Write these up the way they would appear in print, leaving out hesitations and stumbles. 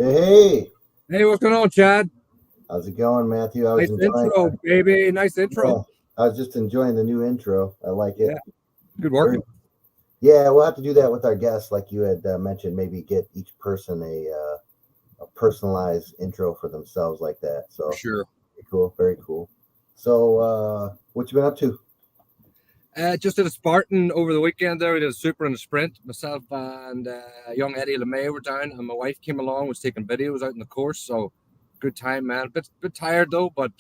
Hey, Hey, what's going on, Chad? how's it going, Matthew? I was Nice enjoying. intro, baby. Nice Yeah, intro. I was just enjoying the new intro. I like it. Yeah, good work. Very. Yeah, we'll have to do that with our guests, like you had mentioned. Maybe get each person a personalized intro for themselves, like that. For So sure. very cool, very cool. So, what you been up to? Just did a Spartan over the weekend there. We did a super and a sprint. Myself and young Eddie LeMay were down, and my wife came along, was taking videos out in the course. So good time, man. Bit tired though, but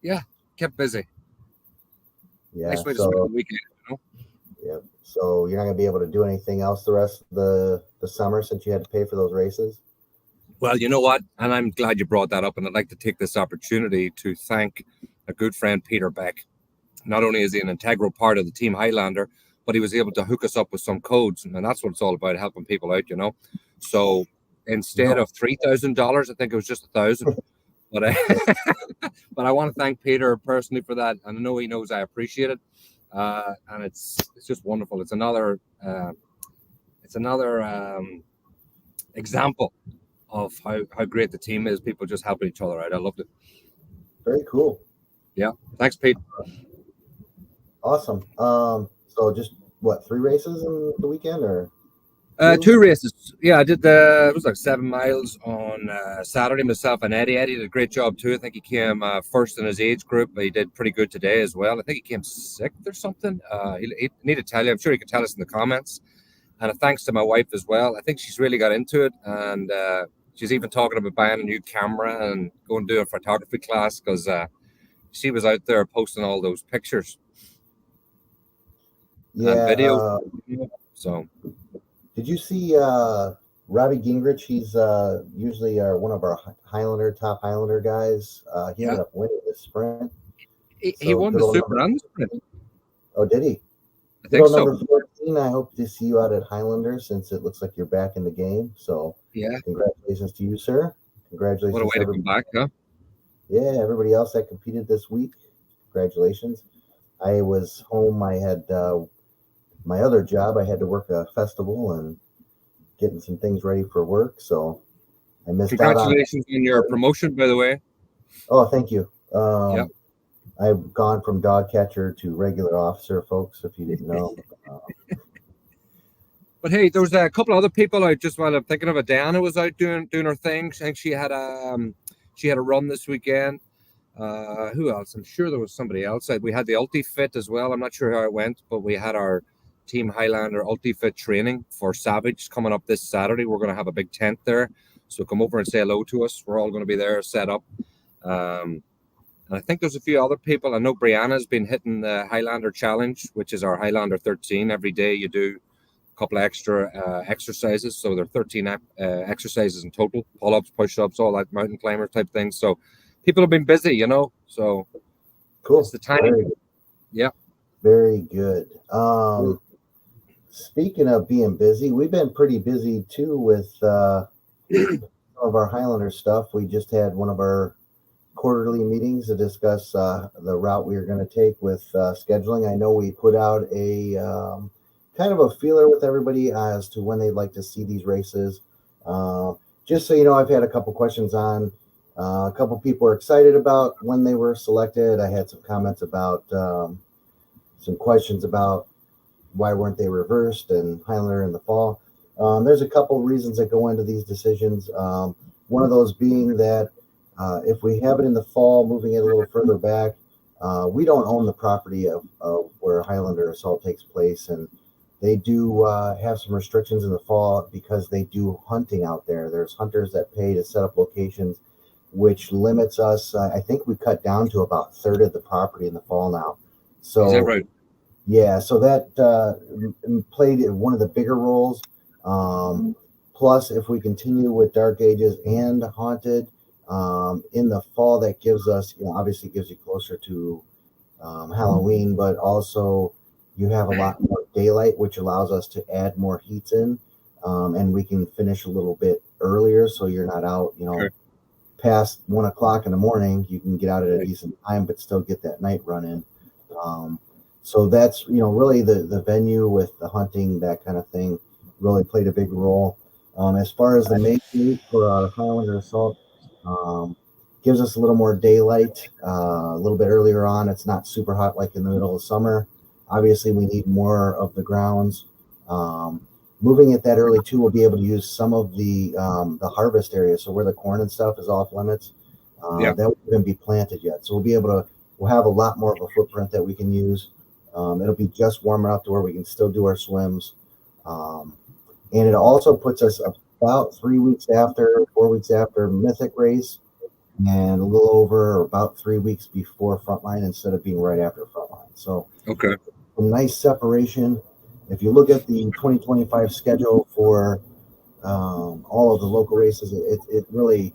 yeah, kept busy. Yeah. Nice way to spend So, the weekend, you know? yeah. So you're not gonna be able to do anything else the rest of the summer since you had to pay for those races. Well, you know what? And I'm glad you brought that up. And I'd like to take this opportunity to thank a good friend, Peter Beck. Not only is he an integral part of the team Highlander, but he was able to hook us up with some codes, and that's what it's all about, helping people out, you know. So instead No. of $3,000, I think it was just 1,000. But but I want to thank Peter personally for that, and I know he knows I appreciate it. And it's just wonderful. It's another example of how great the team is. People just helping each other out. I loved it. Very cool. Yeah, thanks, Pete. Awesome. So just what, three races in the weekend or two? Two races. Yeah, I did it was like 7 miles on Saturday. Myself and Eddie. Eddie did a great job too. I think he came first in his age group, but he did pretty good today as well. I think he came sixth or something. He need to tell you. I'm sure he could tell us in the comments. And thanks to my wife as well. I think she's really got into it, and she's even talking about buying a new camera and going to do a photography class because she was out there posting all those pictures and Yeah. videos. So Did you see Robbie Gingrich? He's usually one of our top Highlander guys. He yeah, ended up winning the sprint. he So won good the old super number. and the sprint. Oh, did he? I Good think old so. number 14. I hope to see you out at Highlander since it looks like you're back in the game. So Yeah. congratulations to you, sir. What a Congratulations way to to come everybody. back, huh? Yeah, everybody else that competed this week. Congratulations. I was home. I had my other job. I had to work a festival and getting some things ready for work. So I missed out on. Congratulations on your promotion, by the way. Oh, thank you. Yeah. I've gone from dog catcher to regular officer, folks, if you didn't know. But hey, there was a couple of other people out just while I'm thinking of it. Diana was out doing her thing. I think she had a run this weekend. Who else? I'm sure there was somebody else. We had the Ulti Fit as well. I'm not sure how it went, but we had our Team Highlander Ulti Fit training for Savage coming up this Saturday. We're going to have a big tent there, so come over and say hello to us. We're all going to be there set up. And I think there's a few other people. I know Brianna's been hitting the Highlander Challenge, which is our Highlander 13. Every day you do a couple of extra exercises. So there are 13 exercises in total, pull-ups, push-ups, all that mountain climber type things. So people have been busy, you know. So Cool. it's the time. Yeah. Very good. Speaking of being busy, we've been pretty busy too with some of our Highlander stuff. We just had one of our quarterly meetings to discuss the route we are going to take with scheduling. I know we put out a kind of a feeler with everybody as to when they'd like to see these races. Just so you know, I've had a couple questions on. A couple people are excited about when they were selected. I had some comments about some questions about why weren't they reversed and Highlander in the fall. There's a couple reasons that go into these decisions. One of those being that if we have it in the fall, moving it a little further back, we don't own the property of where Highlander Assault takes place, and they do have some restrictions in the fall because they do hunting out there. There's hunters that pay to set up locations, which limits us. I think we cut down to about a third of the property in the fall now. So is that right? Yeah, so that played one of the bigger roles. Plus, if we continue with Dark Ages and Haunted in the fall, that gives us, obviously gives you closer to Halloween, but also you have a lot more daylight, which allows us to add more heats in, and we can finish a little bit earlier, so you're not out, Sure. past 1 o'clock in the morning. You can get out at a decent time, but still get that night run in. So that's, really the venue with the hunting, that kind of thing really played a big role. As far as the May date for our Highlander Assault, um, gives us a little more daylight, a little bit earlier on. It's not super hot like in the middle of summer. Obviously, we need more of the grounds. Um, Moving it that early too, we'll be able to use some of the harvest area. So where the corn and stuff is off limits, Yeah. that won't even be planted yet. So we'll have a lot more of a footprint that we can use. It'll be just warm enough to where we can still do our swims. Um, and it also puts us about 3 weeks after, 4 weeks after Mythic race, and a little over about 3 weeks before Frontline instead of being right after Frontline. So Okay. a nice separation. If you look at the 2025 schedule for all of the local races, it really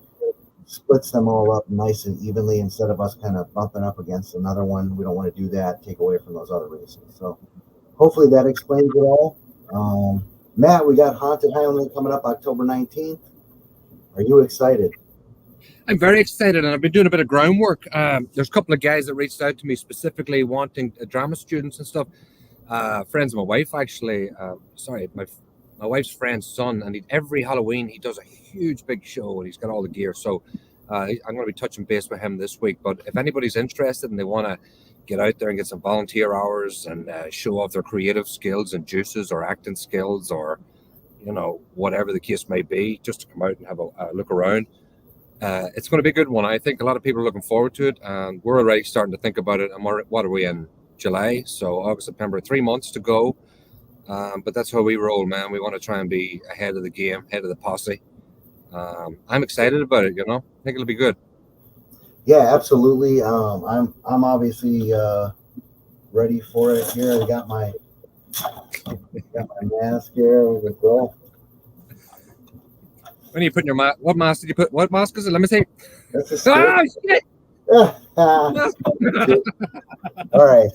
splits them all up nice and evenly instead of us kind of bumping up against another one. We don't want to do that, take away from those other races. So hopefully that explains it all. Matt, we got Haunted Highlander coming up October 19th. Are you excited? I'm very excited, and I've been doing a bit of groundwork. There's a couple of guys that reached out to me specifically wanting drama students and stuff. Friends of my wife, actually. Sorry, my wife's friend's son, and every Halloween he does a huge big show, and he's got all the gear. So I'm going to be touching base with him this week. But if anybody's interested and they want to get out there and get some volunteer hours and show off their creative skills and juices or acting skills or whatever the case may be, just to come out and have a look around. It's going to be a good one. I think a lot of people are looking forward to it, and we're already starting to think about it. And what are we in? July, so August, September, 3 months to go. But that's how we roll, man. We want to try and be ahead of the game, ahead of the posse. I'm excited about it. I think it'll be good. Yeah, absolutely. I'm obviously ready for it here. I got my mask here. We're gonna go. When are you putting your mask? What mask did you put? What mask is it? Let me see. That's a Ah, shit! All right.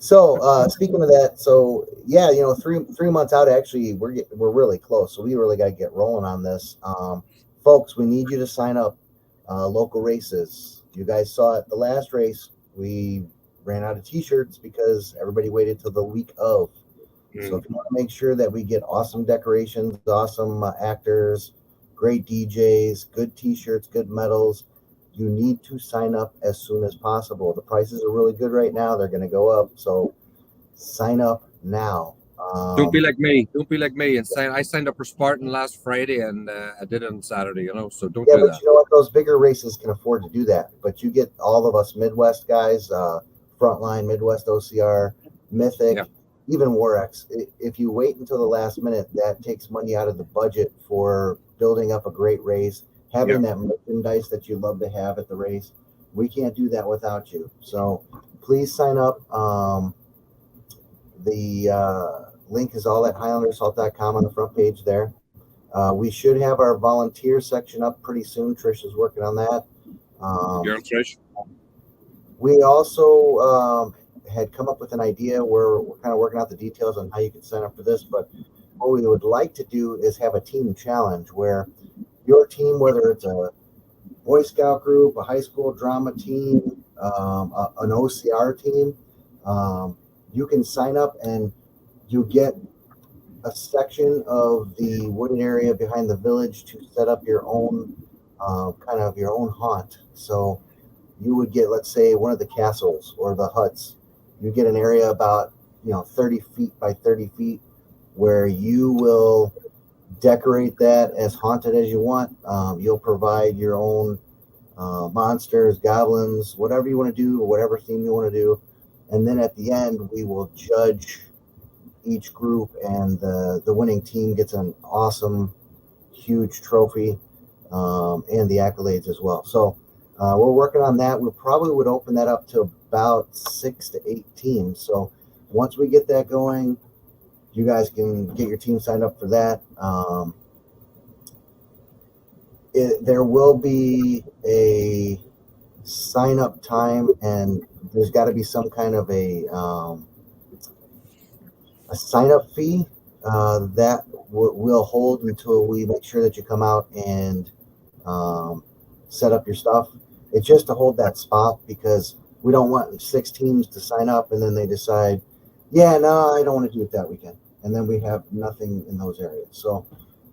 So speaking of that, so yeah, 3 months out, actually, we're really close. So we really got to get rolling on this, folks. We need you to sign up. Local races. You guys saw it the last race. We ran out of T-shirts because everybody waited till the week of. So if you want to make sure that we get awesome decorations, awesome actors, great DJs, good T-shirts, good medals, you need to sign up as soon as possible. The prices are really good right now. They're going to go up. So sign up now. Don't be like me. Don't be like me. And I signed up for Spartan last Friday, and I did it on Saturday. So don't do that. You know what? Those bigger races can afford to do that. But you get all of us Midwest guys, Frontline, Midwest OCR, Mythic, even Warex. If you wait until the last minute, that takes money out of the budget for building up a great race, having that merchandise that you love to have at the race. We can't do that without you. So please sign up. The link is all at HighlanderSalt.com on the front page there. We should have our volunteer section up pretty soon. Trish is working on that. You're on, Trish. We also had come up with an idea where we're kind of working out the details on how you can sign up for this. But what we would like to do is have a team challenge where your team, whether it's a Boy Scout group, a high school drama team, an OCR team, you can sign up and you get a section of the wooded area behind the village to set up your own kind of your own haunt. So you would get, let's say, one of the castles or the huts. You get an area about 30 feet by 30 feet where you will decorate that as haunted as you want. You'll provide your own monsters, goblins, whatever you want to do, or whatever theme you want to do. And then at the end, we will judge each group, and the winning team gets an awesome, huge trophy and the accolades as well. So we're working on that. We probably would open that up to about 6 to 8 teams. So once we get that going, you guys can get your team signed up for that. There will be a sign-up time, and there's got to be some kind of a sign-up fee that we'll hold until we make sure that you come out and set up your stuff. It's just to hold that spot because we don't want 6 teams to sign up and then they decide, no, I don't want to do it that weekend. And then we have nothing in those areas. So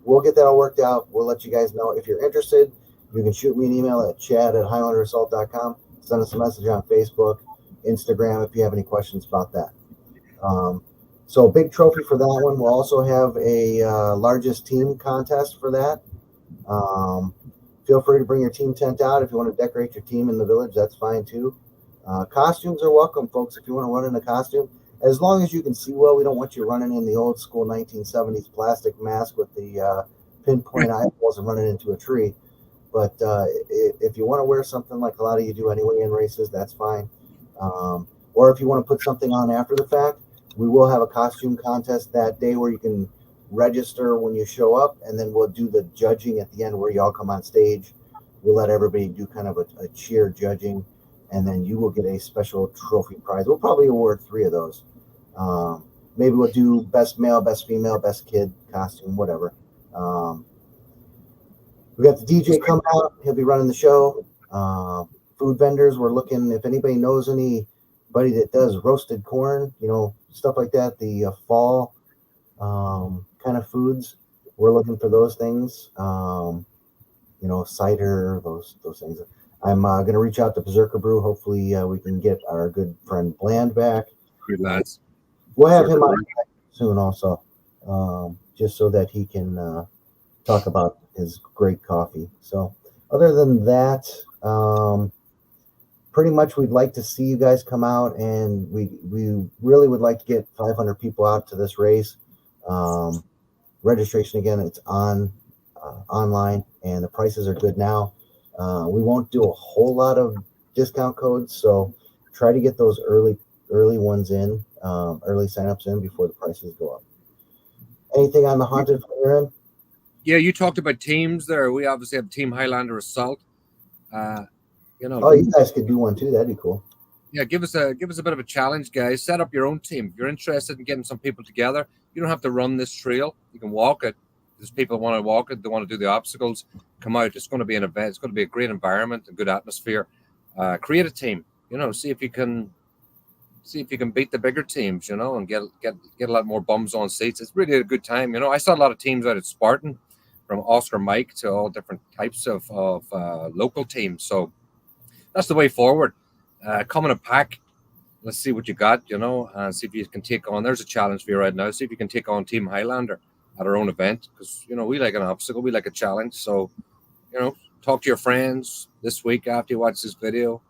we'll get that all worked out. We'll let you guys know. If you're interested, you can shoot me an email at chad@highlanderassault.com. Send us a message on Facebook, Instagram, if you have any questions about that. So big trophy for that one. We'll also have a largest team contest for that. Feel free to bring your team tent out. If you want to decorate your team in the village, that's fine too. Costumes are welcome, folks, if you want to run in a costume. As long as you can see well, we don't want you running in the old school 1970s plastic mask with the pinpoint eyeballs and running into a tree. But if you want to wear something like a lot of you do anyway in races, that's fine. Or if you want to put something on after the fact, we will have a costume contest that day where you can register when you show up, and then we'll do the judging at the end where you all come on stage. We'll let everybody do kind of a cheer judging, and then you will get a special trophy prize. We'll probably award 3 of those. Maybe we'll do best male, best female, best kid costume, whatever. We got the DJ coming out. He'll be running the show. Food vendors, we're looking if anybody knows anybody that does roasted corn, stuff like that, the fall kind of foods. We're looking for those things. Cider, those things. I'm going to reach out to Berserker Brew. Hopefully we can get our good friend Bland back. Good lads. We'll have him on soon also, just so that he can talk about his great coffee. So other than that, pretty much we'd like to see you guys come out, and we really would like to get 500 people out to this race. Registration, again, it's online, and the prices are good now. We won't do a whole lot of discount codes, so try to get those early ones in, early signups in before the prices go up. Anything on the haunted from your end? Yeah, you talked about teams there. We obviously have Team Highlander Assault. Oh, you guys could do one too. That'd be cool. Yeah, give us a bit of a challenge, guys. Set up your own team. If you're interested in getting some people together, you don't have to run this trail. You can walk it. There's people who want to walk it. They want to do the obstacles. Come out. It's going to be an event. It's going to be a great environment, a good atmosphere. Create a team. See if you can beat the bigger teams. And get a lot more bums on seats. It's really a good time. I saw a lot of teams out at Spartan, from Oscar Mike to all different types of local teams. So that's the way forward. Come in a pack. Let's see what you got, and see if you can take on. There's a challenge for you right now. See if you can take on Team Highlander at our own event, because we like an obstacle, we like a challenge. So talk to your friends this week after you watch this video.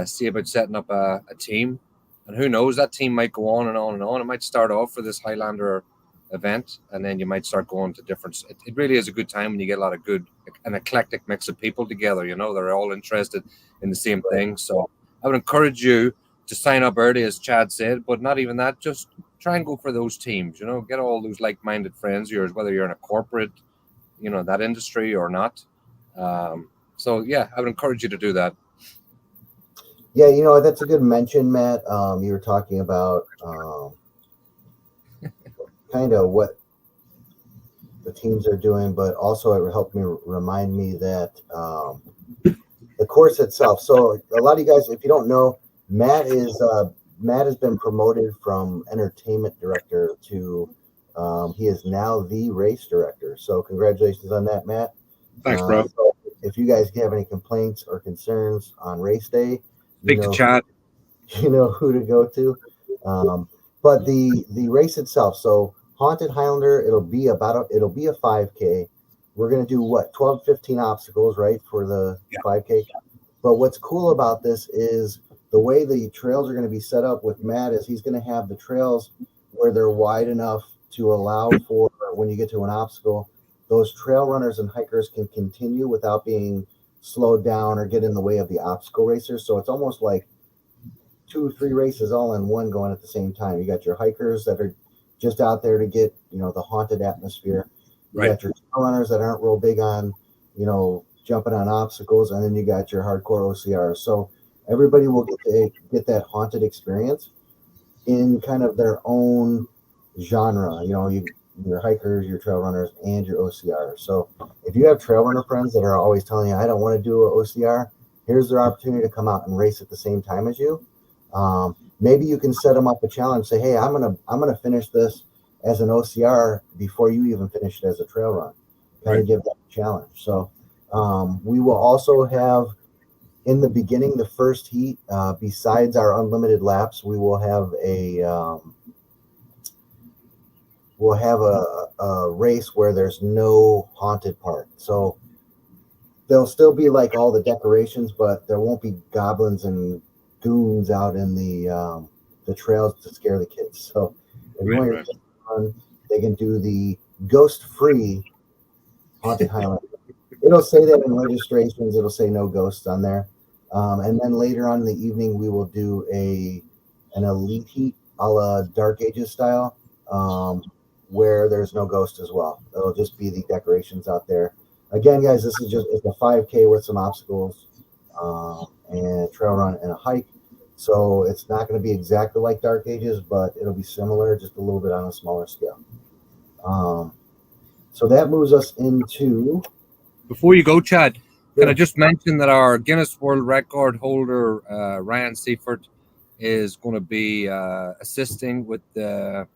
See about setting up a team, and who knows, that team might go on and on and on. It might start off for this Highlander event, and then you might start going to different. It really is a good time when you get a lot of an eclectic mix of people together. They're all interested in the same thing. So I would encourage you to sign up early, as Chad said, but not even that. Just try and go for those teams. Get all those like-minded friends of yours, whether you're in a corporate, that industry or not. So yeah, I would encourage you to do that. Yeah, that's a good mention, Matt. You were talking about kind of what the teams are doing, but also it helped me remind me that the course itself. So a lot of you guys, if you don't know, Matt has been promoted from entertainment director to he is now the race director. So congratulations on that, Matt. Thanks, bro. So if you guys have any complaints or concerns on race day, speak to Chad. You know who to go to. But the race itself, so Haunted Highlander, it'll be a 5K. We're going to do 12, 15 obstacles, right, for the 5K. But what's cool about this is the way the trails are going to be set up with Matt is he's going to have the trails where they're wide enough to allow for when you get to an obstacle, those trail runners and hikers can continue without being slowed down or get in the way of the obstacle racers. So it's almost like 2 or 3 races all in one going at the same time. You got your hikers that are just out there to get, the haunted atmosphere. You got your trail runners that aren't real big on, jumping on obstacles. And then you got your hardcore OCRs. So everybody will get that haunted experience in kind of their own genre, your hikers, your trail runners, and your OCRs. So if you have trail runner friends that are always telling you, I don't want to do an OCR, here's their opportunity to come out and race at the same time as you. Maybe you can set them up a challenge, say, hey, I'm gonna finish this as an OCR before you even finish it as a trail run. kind of give that a challenge. So we will also have in the beginning, the first heat, besides our unlimited laps, we will have a race where there's no haunted part. So there'll still be like all the decorations, but there won't be goblins and goons out in the trails to scare the kids. So if you want your kids fun, they can do the ghost-free haunted Highlander. It'll say that in registrations. It'll say no ghosts on there. And then later on in the evening, we will do an elite heat a la Dark Ages style, where there's no ghost as well. It'll just be the decorations out there. Again, guys, this is it's a 5K with some obstacles and a trail run and a hike. So it's not going to be exactly like Dark Ages, but it'll be similar, just a little bit on a smaller scale. So that moves us into... Before you go, Chad, can I just mention that our Guinness World Record holder, Ryan Seifert, is going to be assisting with the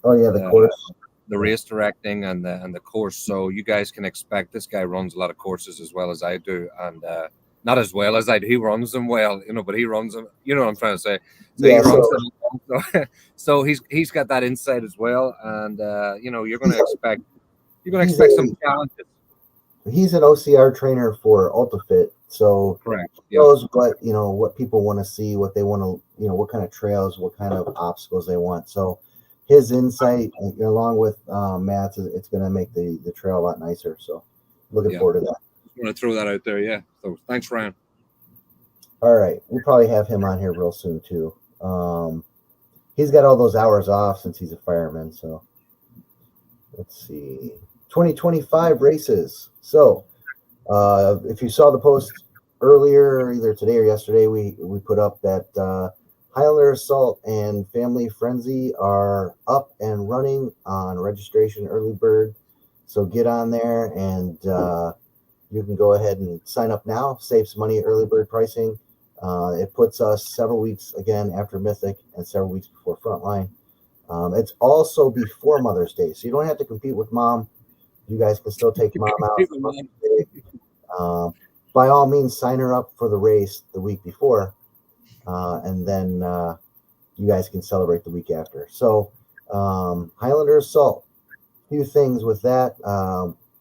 course, the race directing and the course. So you guys can expect this guy runs a lot of courses as well as I do, and not as well as I do. He runs them well, but he runs them. You know what I'm trying to say? So he runs them. So he's got that insight as well, and you're going to expect some challenges. He's an OCR trainer for UltraFit, so correct. He knows what people want to see, what they want to, what kind of trails, what kind of obstacles they want. So his insight, along with Matt's, it's going to make the trail a lot nicer. So looking forward to that. I'm going to throw that out there, yeah. So thanks, Ryan. All right, we'll probably have him on here real soon too. He's got all those hours off since he's a fireman. So let's see. 2025 races. So if you saw the post earlier, either today or yesterday, we put up that Highlander Assault and Family Frenzy are up and running on registration early bird. So get on there and you can go ahead and sign up now, save some money at early bird pricing. It puts us several weeks again after Mythic and several weeks before Frontline. It's also before Mother's Day, so you don't have to compete with Mom. You guys can still take Mom out. By all means, sign her up for the race the week before, and then you guys can celebrate the week after. So Highlander Assault, a few things with that.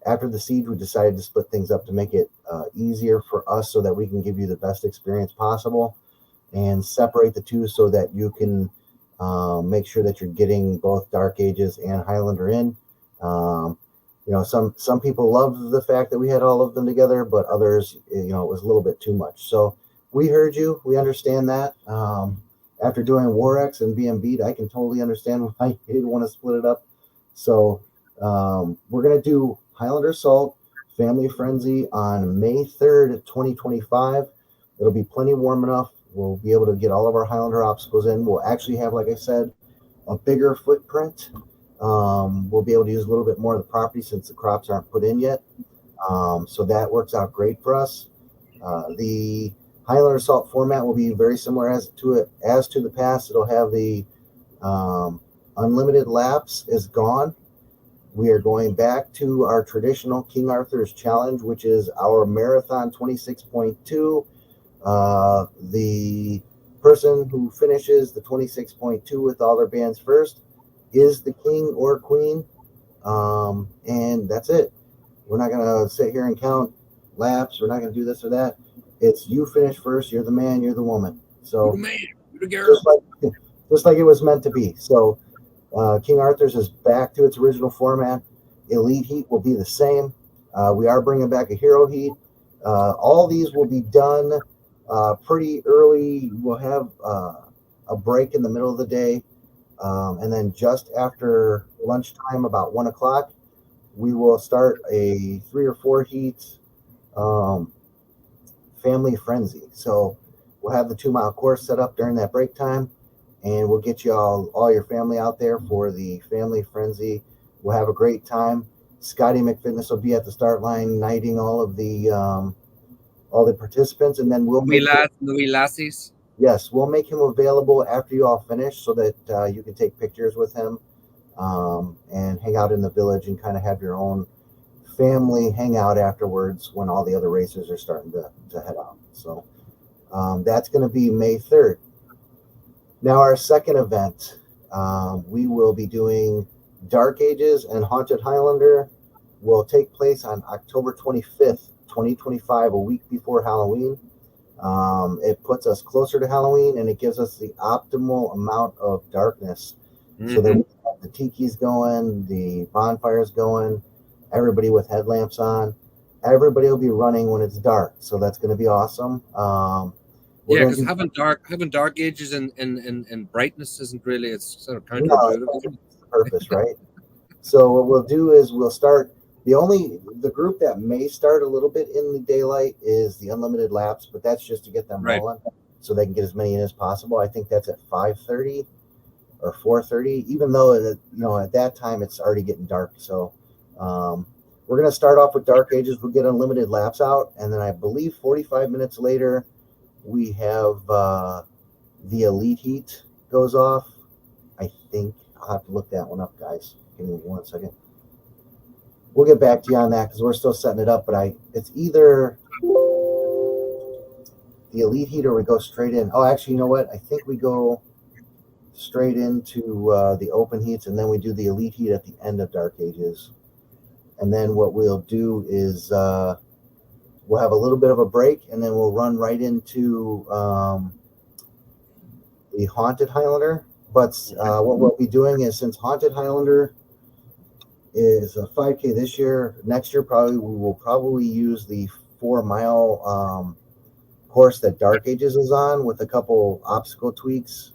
After the siege, we decided to split things up to make it easier for us so that we can give you the best experience possible and separate the two so that you can make sure that you're getting both Dark Ages and Highlander in. Some people love the fact that we had all of them together, but others, it was a little bit too much. So we heard you. We understand that. After doing Warex and being beat, I can totally understand why you didn't want to split it up. So we're going to do Highlander Assault, Family Frenzy on May 3rd, 2025. It'll be plenty warm enough. We'll be able to get all of our Highlander obstacles in. We'll actually have, like I said, a bigger footprint. We'll be able to use a little bit more of the property since the crops aren't put in yet. So that works out great for us. The Highlander Assault format will be very similar as to the past. It'll have the unlimited laps is gone. We are going back to our traditional King Arthur's Challenge, which is our Marathon 26.2. The person who finishes the 26.2 with all their bands first is the king or queen, and that's it. We're not going to sit here and count laps. We're not going to do this or that. It's you finish first. You're the man. You're the woman. So you're the man. You're the girl. Just like it was meant to be. So King Arthur's is back to its original format. Elite Heat will be the same. We are bringing back a Hero Heat. All these will be done pretty early. We'll have a break in the middle of the day. And then just after lunchtime, about 1 o'clock, we will start a 3 or 4 heats Family Frenzy. So we'll have the 2-mile course set up during that break time, and we'll get you all your family out there for the Family Frenzy. We'll have a great time. Scotty McFitness will be at the start line, knighting all the participants, and then we'll make Louis Lassies. Yes, we'll make him available after you all finish so that you can take pictures with him and hang out in the village and kind of have your own family hangout afterwards when all the other racers are starting to head out. So that's going to be May 3rd. Now, our second event, we will be doing Dark Ages and Haunted Highlander, will take place on October 25th, 2025, a week before Halloween. It puts us closer to Halloween, and it gives us the optimal amount of darkness. So that we have the tiki's going, the bonfires going, everybody with headlamps on. Everybody will be running when it's dark, so that's going to be awesome. Yeah, because having dark ages and brightness isn't really, it's sort of counterintuitive. No, it's the purpose, right? So what we'll do is we'll start. The group that may start a little bit in the daylight is the unlimited laps, but that's just to get them rolling, so they can get as many in as possible. I think that's at 5:30 or 4:30, even though at that time it's already getting dark. So we're gonna start off with Dark Ages. We'll get unlimited laps out, and then I believe 45 minutes later we have the Elite Heat goes off. I think I'll have to look that one up, guys. Give me 1 second. We'll get back to you on that because we're still setting it up, but it's either the Elite Heat or we go straight in. Oh, actually, you know what? I think we go straight into the Open Heats, and then we do the Elite Heat at the end of Dark Ages. And then what we'll do is we'll have a little bit of a break, and then we'll run right into the Haunted Highlander. But what we'll be doing is, since Haunted Highlander is a 5K this year, next year we will probably use the 4-mile course that Dark Ages is on with a couple obstacle tweaks,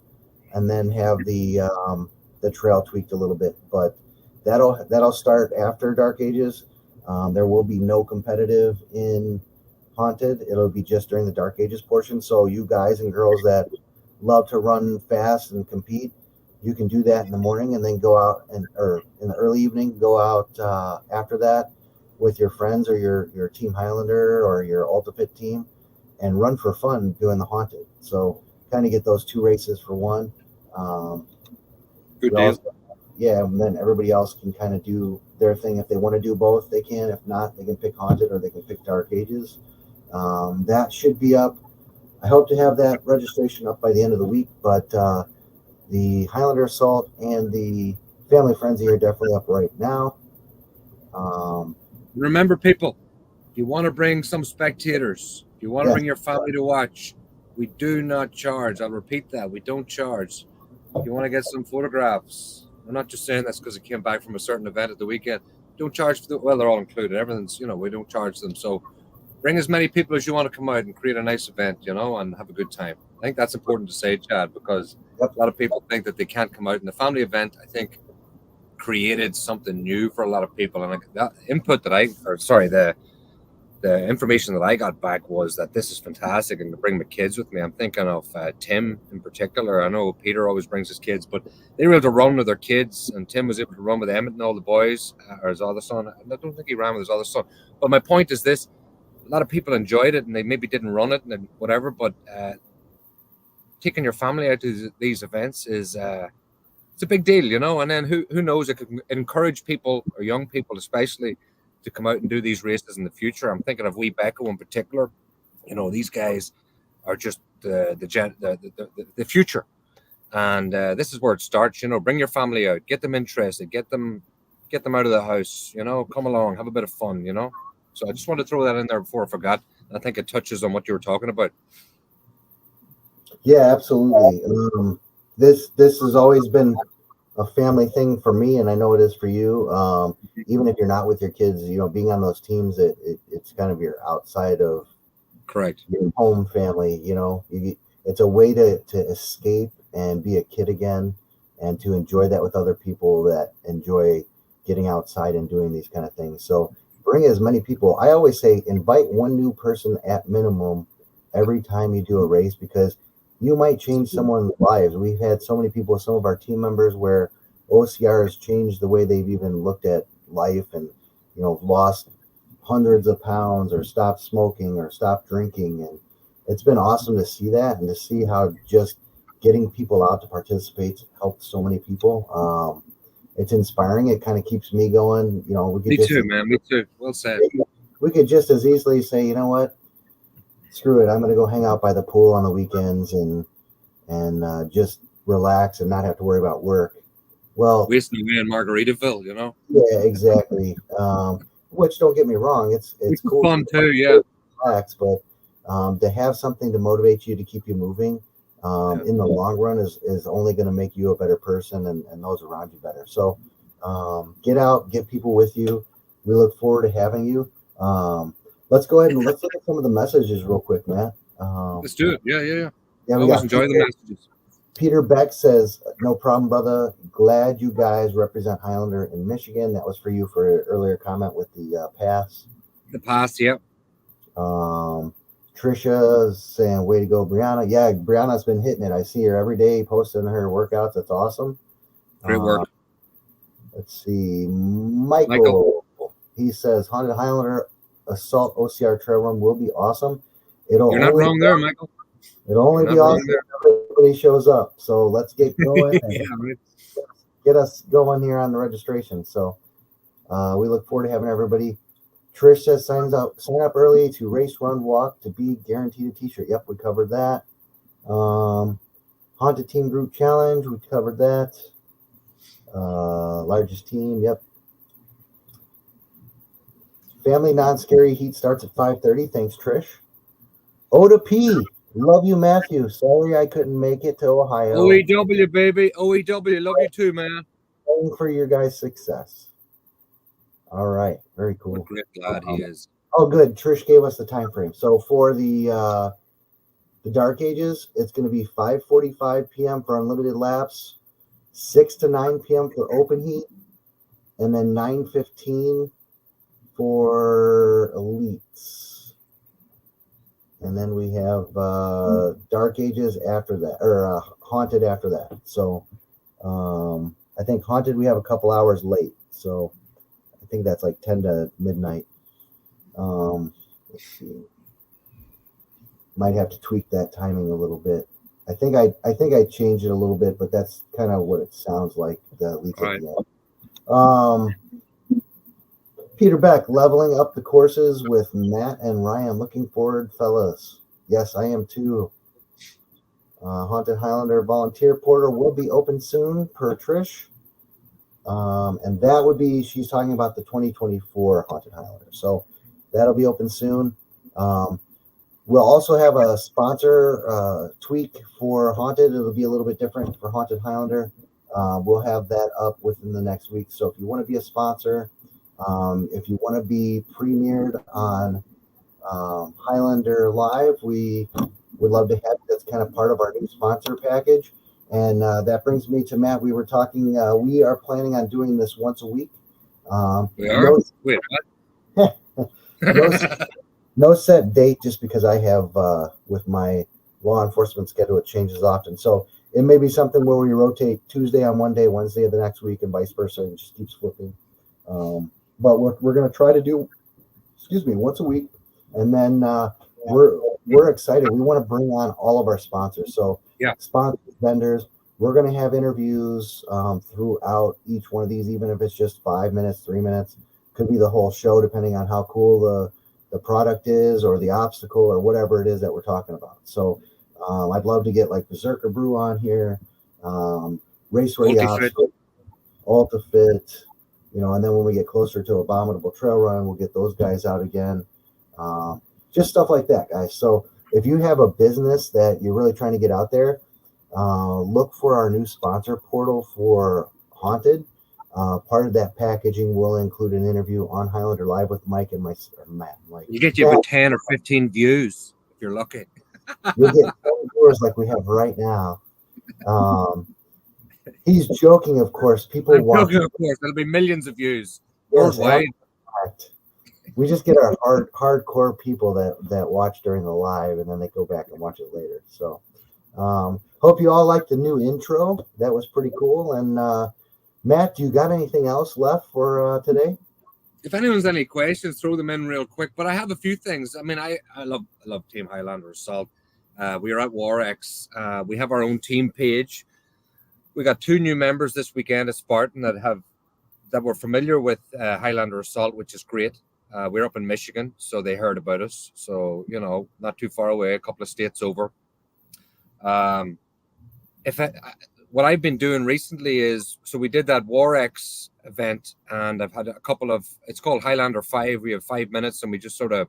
and then have the trail tweaked a little bit. But that'll start after Dark Ages. There will be no competitive in Haunted. It'll be just during the Dark Ages portion. So you guys and girls that love to run fast and compete, you can do that in the morning and then go out or in the early evening, go out after that with your friends or your Team Highlander or your Ultimate team and run for fun doing the Haunted. So kind of get those two races for one. Good deal. And then everybody else can kind of do their thing. If they want to do both, they can. If not, they can pick Haunted or they can pick Dark Ages. That should be up. I hope to have that registration up by the end of the week, but the Highlander Assault and the Family Frenzy are definitely up right now. Remember, people, if you want to bring some spectators, if you want to bring your family to watch, we do not charge. I'll repeat that. We don't charge. If you want to get some photographs, I'm not just saying that's because it came back from a certain event at the weekend. Don't charge for they're all included. Everything's, we don't charge them. So bring as many people as you want to come out and create a nice event, and have a good time. I think that's important to say, Chad, because a lot of people think that they can't come out. And the family event, I think, created something new for a lot of people. And that input the information that I got back was that this is fantastic, and to bring my kids with me. I'm thinking of Tim in particular. I know Peter always brings his kids, but they were able to run with their kids, and Tim was able to run with Emmett and all the boys, or his other son. I don't think he ran with his other son. But my point is this: a lot of people enjoyed it, and they maybe didn't run it and whatever, but taking your family out to these events is it's a big deal, and then who knows, it could encourage people, or young people especially, to come out and do these races in the future. I'm thinking of Wee Becco in particular. These guys are just the future, and this is where it starts. Bring your family out, get them interested, get them out of the house. Come along, have a bit of fun. So I just wanted to throw that in there before I forgot. I think it touches on what you were talking about. Yeah, absolutely. This has always been a family thing for me, and I know it is for you. Even if you're not with your kids, being on those teams, it's kind of your outside of correct your home family. It's a way to escape and be a kid again, and to enjoy that with other people that enjoy getting outside and doing these kind of things. So bring as many people. I always say invite one new person at minimum every time you do a race, because you might change someone's lives. We've had so many people, some of our team members, where OCR has changed the way they've even looked at life, and lost hundreds of pounds, or stopped smoking, or stopped drinking. And it's been awesome to see that, and to see how just getting people out to participate helped so many people. it's inspiring. It kind of keeps me going. Me too, man. Me too. Well said. We could just as easily say, you know what, screw it. I'm going to go hang out by the pool on the weekends and just relax and not have to worry about work. Well, wasting away in Margaritaville, Yeah, exactly. Which, don't get me wrong, it's cool. Fun too, yeah. Relax, but to have something to motivate you to keep you moving in the long run is only going to make you a better person and those around you better. So get out, get people with you. We look forward to having you. Let's go ahead and let's look at some of the messages real quick, Matt. Let's do it. Yeah. Yeah, I always enjoy the messages. Peter Beck says, no problem, brother. Glad you guys represent Highlander in Michigan. That was for you for an earlier comment with the pass. The pass, yeah. Trisha's saying, way to go, Brianna. Yeah, Brianna's been hitting it. I see her every day posting her workouts. That's awesome. Great work. Let's see. Michael. He says, Haunted Highlander Assault OCR Trail Run will be awesome. You're not wrong there, Michael. It'll only be awesome if everybody shows up. So let's get going and get us going here on the registration. So we look forward to having everybody. Trish says sign up early to race, run, walk to be guaranteed a t-shirt. Yep, we covered that. Haunted Team Group Challenge, we covered that. Largest team, yep. Family non-scary heat starts at 5:30. Thanks, Trish. Oda P. Love you, Matthew. Sorry I couldn't make it to Ohio. OEW, baby. OEW. Love you too, man. Praying for your guys' success. All right. Very cool. What a great lad he is. Oh, good. Trish gave us the time frame. So for the Dark Ages, it's going to be 5:45 p.m. for unlimited laps, 6 to 9 p.m. for open heat, and then 9:15 for elites. And then we have Dark Ages after that, or Haunted after that. So I think Haunted we have a couple hours late. So I think that's like 10 to midnight. Let's see. Might have to tweak that timing a little bit. I think I changed it a little bit, but that's kind of what it sounds like. The leaks at the end. Peter Beck, leveling up the courses with Matt and Ryan. Looking forward, fellas. Yes, I am too. Haunted Highlander volunteer portal will be open soon, per Trish. And that would be, she's talking about the 2024 Haunted Highlander. So that'll be open soon. We'll also have a sponsor tweak for Haunted. It'll be a little bit different for Haunted Highlander. We'll have that up within the next week. So if you want to be a sponsor, if you want to be premiered on Highlander Live, we would love to have you. That's kind of part of our new sponsor package. And that brings me to Matt. We were talking, we are planning on doing this once a week. We are? Wait, what? No set date, just because I have, with my law enforcement schedule, it changes often. So it may be something where we rotate Tuesday on one day, Wednesday of the next week, and vice versa, and it just keeps flipping. But we're going to try to do, once a week. And then we're excited. We want to bring on all of our sponsors. So sponsors, vendors, we're going to have interviews throughout each one of these, even if it's just 5 minutes, 3 minutes. Could be the whole show, depending on how cool the product is or the obstacle or whatever it is that we're talking about. So I'd love to get like Berserker Brew on here, Race Ready Obstacle, Ultifit, and then when we get closer to Abominable Trail Run, we'll get those guys out again. Just stuff like that, guys. So if you have a business that you're really trying to get out there, look for our new sponsor portal for Haunted. Part of that packaging will include an interview on Highlander Live with Mike and Matt. You get you 10 or 15 views if you're lucky. You'll get 10 viewers like we have right now. He's joking, of course. People watch. Joking, of course. There'll be millions of views. Yes, we just get our hardcore people that watch during the live, and then they go back and watch it later. So hope you all liked the new intro. That was pretty cool. And Matt, do you got anything else left for today? If anyone's any questions, throw them in real quick. But I have a few things. I mean, I love Team Highlander Assault. We are at Warex. We have our own team page. we got 2 new members this weekend at Spartan that were familiar with Highlander Assault, which is great. We're up in Michigan, so they heard about us. So, not too far away, a couple of states over. What I've been doing recently is, so we did that WarX event, and I've had a couple of, it's called Highlander 5. We have 5 minutes, and we just sort of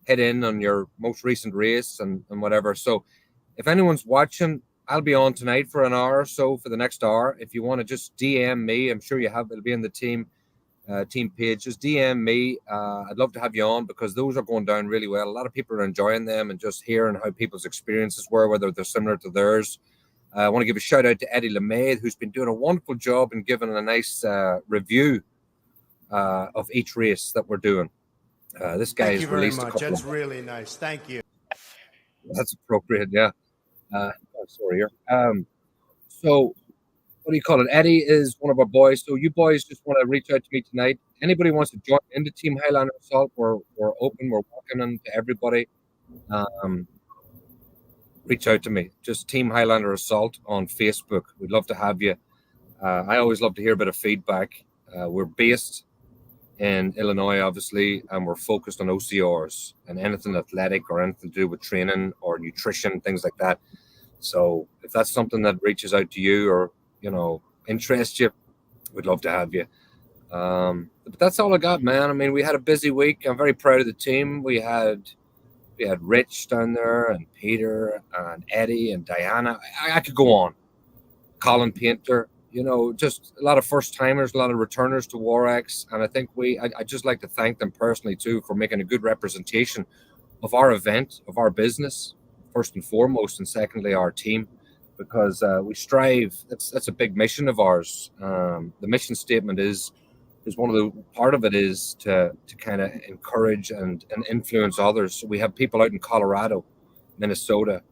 hit in on your most recent race and whatever. So if anyone's watching, I'll be on tonight for an hour or so for the next hour. If you want to just DM me, I'm sure it'll be in the team page. Just DM me. I'd love to have you on because those are going down really well. A lot of people are enjoying them and just hearing how people's experiences were, whether they're similar to theirs. I want to give a shout out to Eddie LeMay, who's been doing a wonderful job and giving a nice review of each race that we're doing. This guy has released a couple. That's really nice. Thank you. That's appropriate, yeah. Sorry here. So, what do you call it? Eddie is one of our boys. So you boys just want to reach out to me tonight. Anybody wants to join into Team Highlander Assault? We're open. We're welcoming to everybody. Reach out to me. Just Team Highlander Assault on Facebook. We'd love to have you. I always love to hear a bit of feedback. We're based in Illinois, obviously, and we're focused on OCRs and anything athletic or anything to do with training or nutrition, things like that. So if that's something that reaches out to you or, interests you, we'd love to have you. But that's all I got, man. I mean, we had a busy week. I'm very proud of the team. We had Rich down there and Peter and Eddie and Diana. I could go on. Colin Painter, just a lot of first timers, a lot of returners to WarX. And I think I'd just like to thank them personally too for making a good representation of our event, of our business, first and foremost, and secondly, our team, because we strive. That's a big mission of ours. The mission statement is part of it is to kind of encourage and influence others. So we have people out in Colorado, Minnesota,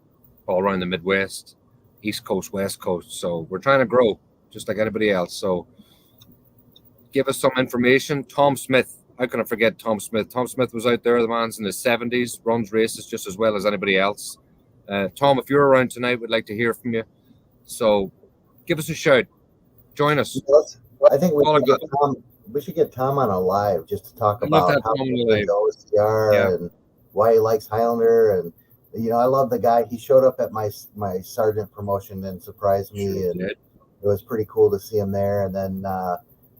all around the Midwest, East Coast, West Coast. So we're trying to grow just like anybody else. So give us some information. Tom Smith, how can I forget Tom Smith? Tom Smith was out there. The man's in his 70s, runs races just as well as anybody else. Tom, if you're around tonight, we'd like to hear from you. So give us a shout. Join us. I think we should get Tom on a live just to talk about how he goes to OCR and why he likes Highlander. And, I love the guy. He showed up at my sergeant promotion and surprised me. Sure, and it was pretty cool to see him there. And then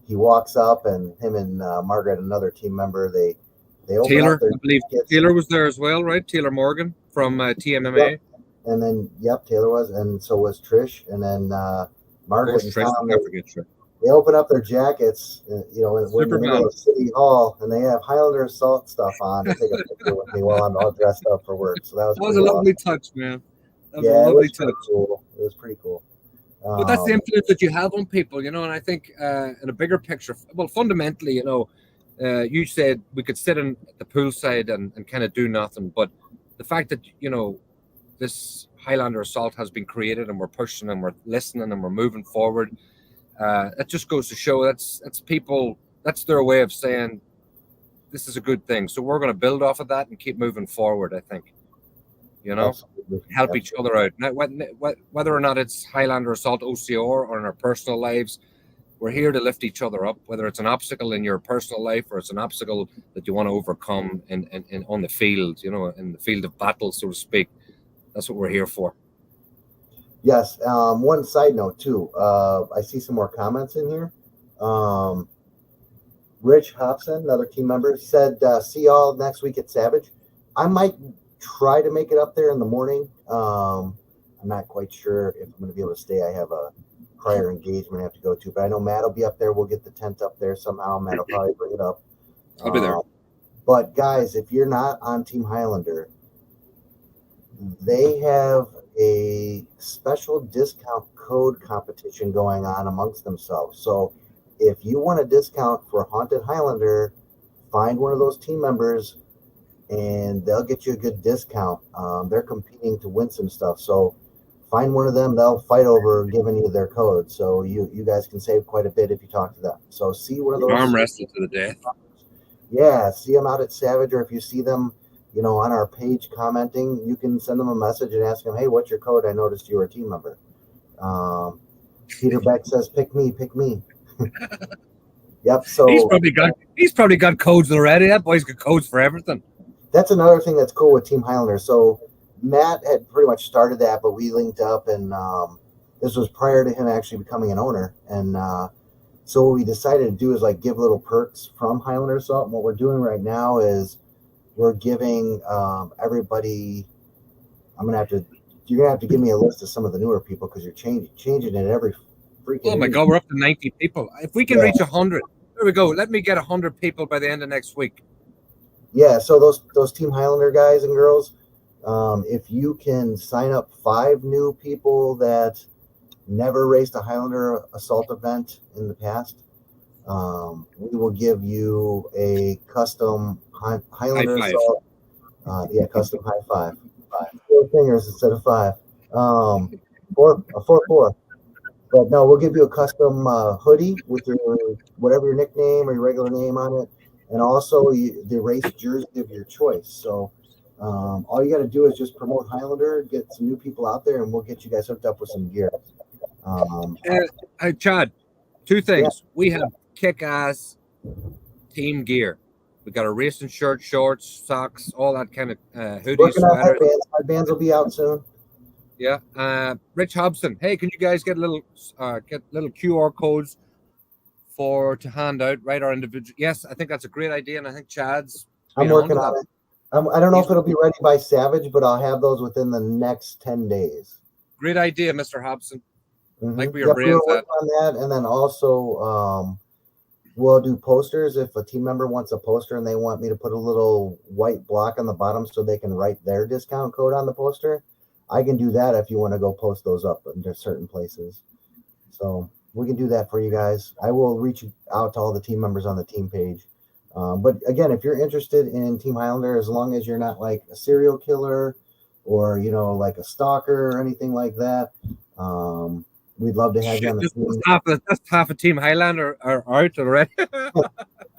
he walks up and him and Margaret, another team member, they open Taylor, up their I believe tickets. Taylor was there as well, right? Taylor Morgan from TMMA. Yep. And then, Taylor was, and so was Trish. And then Margaret and Tom. They open up their jackets, we're in the middle of City Hall, and they have Highlander Assault stuff on to take a picture with me while I'm all dressed up for work. So that was a lovely touch, man. It was cool. It was pretty cool. But that's the influence that you have on people, and I think in a bigger picture, well, fundamentally, you said we could sit in the poolside and kind of do nothing, but the fact that, this Highlander Assault has been created and we're pushing and we're listening and we're moving forward. That just goes to show that's people, that's their way of saying this is a good thing. So we're going to build off of that and keep moving forward, I think. Help each other out. Now, whether or not it's Highlander Assault OCR or in our personal lives, we're here to lift each other up, whether it's an obstacle in your personal life or it's an obstacle that you want to overcome in on the field, in the field of battle, so to speak. That's what we're here for. Yes. One side note too. I see some more comments in here. Rich Hobson, another team member, said, "See y'all next week at Savage." I might try to make it up there in the morning. I'm not quite sure if I'm going to be able to stay. I have a prior engagement I have to go to, but I know Matt will be up there. We'll get the tent up there somehow. Matt will probably bring it up. I'll be there. But guys, if you're not on Team Highlander, they have a special discount code competition going on amongst themselves. So if you want a discount for Haunted Highlander, find one of those team members and they'll get you a good discount. They're competing to win some stuff. So find one of them, they'll fight over giving you their code. So you guys can save quite a bit if you talk to them. So see one of those. Arm wrestled to the death. Yeah, see them out at Savage, or if you see them, on our page commenting, you can send them a message and ask them, "Hey, what's your code? I noticed you were a team member." Peter Beck says, pick me. Yep. He's So probably got codes already. That boy's got codes for everything. that's another thing that's cool with Team Highlander. So Matt had pretty much started that, but we linked up, and this was prior to him actually becoming an owner. And so what we decided to do is like give little perks from Highlander Assault. And what we're doing right now is we're giving everybody. You're gonna have to give me a list of some of the newer people because you're changing it every freaking. Oh my God, we're up to 90 people. If we can reach 100, there we go. Let me get 100 people by the end of next week. Yeah, so those Team Highlander guys and girls, if you can sign up 5 new people that never raced a Highlander Assault event in the past, we will give you a custom Highlander Assault. Custom high five. 4 fingers instead of 5. 4. But no, we'll give you a custom hoodie with your whatever your nickname or your regular name on it, and also the race jersey of your choice. So all you got to do is just promote Highlander, get some new people out there, and we'll get you guys hooked up with some gear. Hey, Chad, 2 things. Yeah. We have kick-ass team gear. We got a racing shirt, shorts, socks, all that kind of hoodies, sweaters. Headbands will be out soon. Yeah. Rich Hobson. Hey, can you guys get little QR codes to hand out, right? Our individual. Yes, I think that's a great idea, and I think Chad's. I'm working on it. I don't know if it'll be ready by Savage, but I'll have those within the next 10 days. Great idea, Mr. Hobson. Mm-hmm. Like we were working on that, and then also we'll do posters. If a team member wants a poster and they want me to put a little white block on the bottom so they can write their discount code on the poster, I can do that if you want to go post those up into certain places. So we can do that for you guys. I will reach out to all the team members on the team page. But again, if you're interested in Team Highlander, as long as you're not like a serial killer or, like a stalker or anything like that, we'd love to have you on the team. That's half a Team Highlander are out already.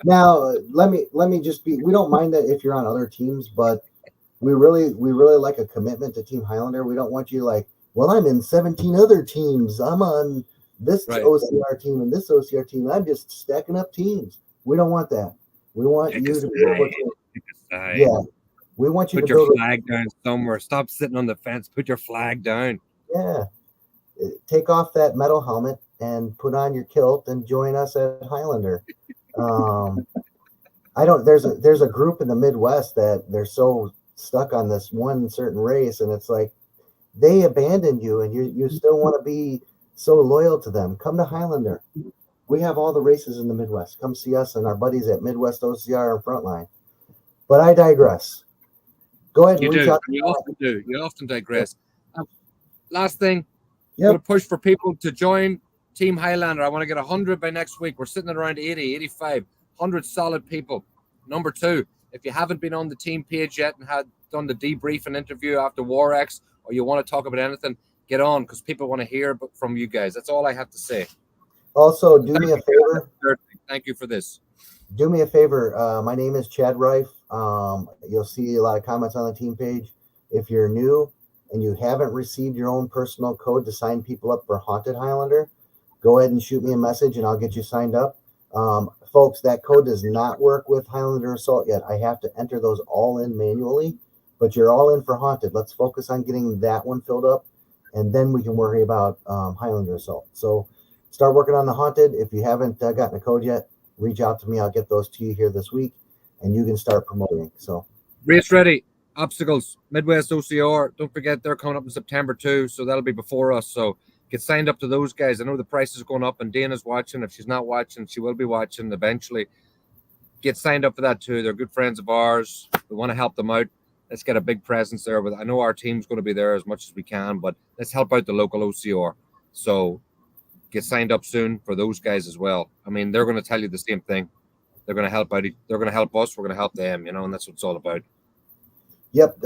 Now, let me just be. We don't mind that if you're on other teams, but we really like a commitment to Team Highlander. We don't want you like, well, I'm in 17 other teams. I'm on this OCR team and this OCR team. I'm just stacking up teams. We don't want that. We want you to be able to. Yeah, we want you to put your flag down somewhere. Stop sitting on the fence. Put your flag down. Yeah. Take off that metal helmet and put on your kilt and join us at Highlander. There's a group in the Midwest that they're so stuck on this one certain race, and it's like they abandoned you and you still want to be so loyal to them. Come to Highlander. We have all the races in the Midwest. Come see us and our buddies at Midwest OCR and Frontline. But I digress. Go ahead and reach out. You often do. You often digress. Last thing. I'm going to push for people to join Team Highlander. I want to get 100 by next week. We're sitting at around 80, 85, 100 solid people. Number 2, if you haven't been on the team page yet and had done the debrief and interview after WarX, or you want to talk about anything, get on because people want to hear from you guys. That's all I have to say. Also, do me a favor. Thank you for this. Do me a favor. My name is Chad Reif. You'll see a lot of comments on the team page. If you're new and you haven't received your own personal code to sign people up for Haunted Highlander, go ahead and shoot me a message and I'll get you signed up. Folks, that code does not work with Highlander Assault yet. I have to enter those all in manually, but you're all in for Haunted. Let's focus on getting that one filled up, and then we can worry about Highlander Assault. So start working on the Haunted. If you haven't gotten a code yet, reach out to me. I'll get those to you here this week, and you can start promoting. So race ready. Obstacles, Midwest OCR. Don't forget they're coming up in September too, so that'll be before us. So get signed up to those guys. I know the price is going up, and Dana's watching. If she's not watching, she will be watching eventually. Get signed up for that too. They're good friends of ours. We want to help them out. Let's get a big presence there. But I know our team's going to be there as much as we can, but let's help out the local OCR. So get signed up soon for those guys as well. I mean, they're going to tell you the same thing. They're going to help out. They're going to help us. We're going to help them, and that's what it's all about. Yep.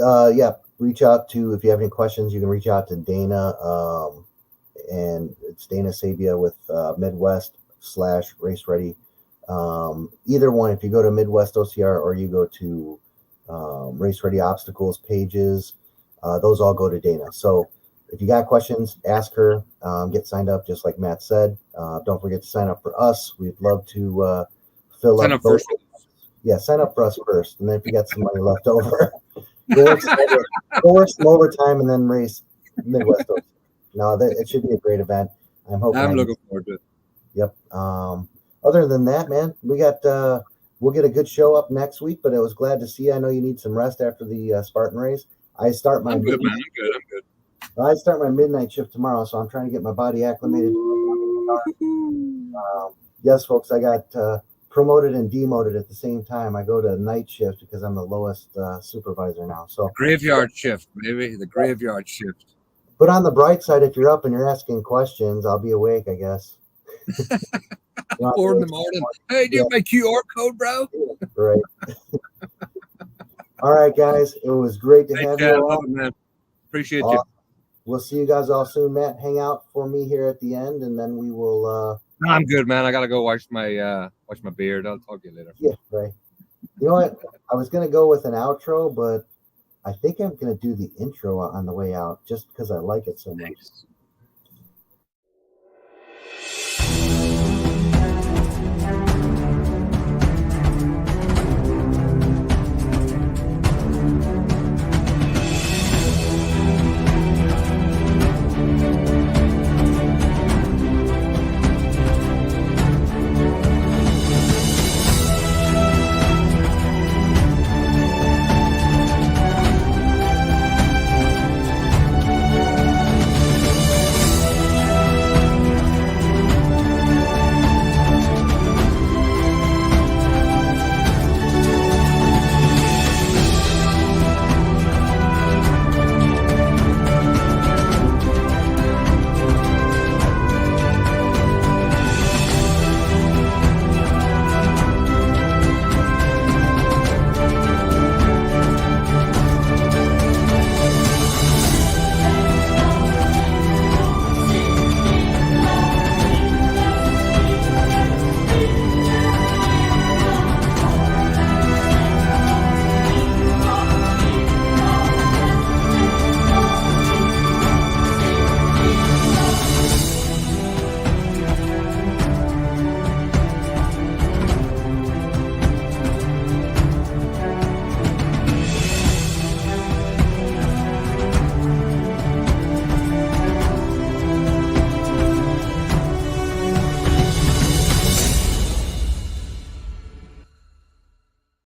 Reach out to, if you have any questions, you can reach out to Dana. And it's Dana Sabia with Midwest/Race Ready. Either one, if you go to Midwest OCR or you go to Race Ready Obstacles pages, those all go to Dana. So if you got questions, ask her. Get signed up, just like Matt said. Don't forget to sign up for us. We'd love to fill Sign up up both. first. Yeah, sign up for us first, and then if you got some money left over, go work some overtime and then race Midwest. No, it should be a great event. I'm hoping. I'm looking forward to it. Yep. Other than that, man, we got we'll get a good show up next week. But I was glad to see you. I know you need some rest after the Spartan race. I start my I'm good, man. I'm good. I start my midnight shift tomorrow, so I'm trying to get my body acclimated. Yes, folks, I got promoted and demoted at the same time. I go to night shift because I'm the lowest supervisor now. So Graveyard shift, maybe the graveyard shift. But on the bright side, if you're up and you're asking questions, I'll be awake, I guess. 4 in the morning. Hey, do you have my QR code, bro? Right. All right, guys. It was great to have you all. Man. Appreciate you. We'll see you guys all soon. Matt, hang out for me here at the end, and then we will. No, I'm good, man. I gotta go wash my beard. I'll talk to you later. Yeah, right. You know what? I was gonna go with an outro, but I think I'm gonna do the intro on the way out, just because I like it so much. Thanks.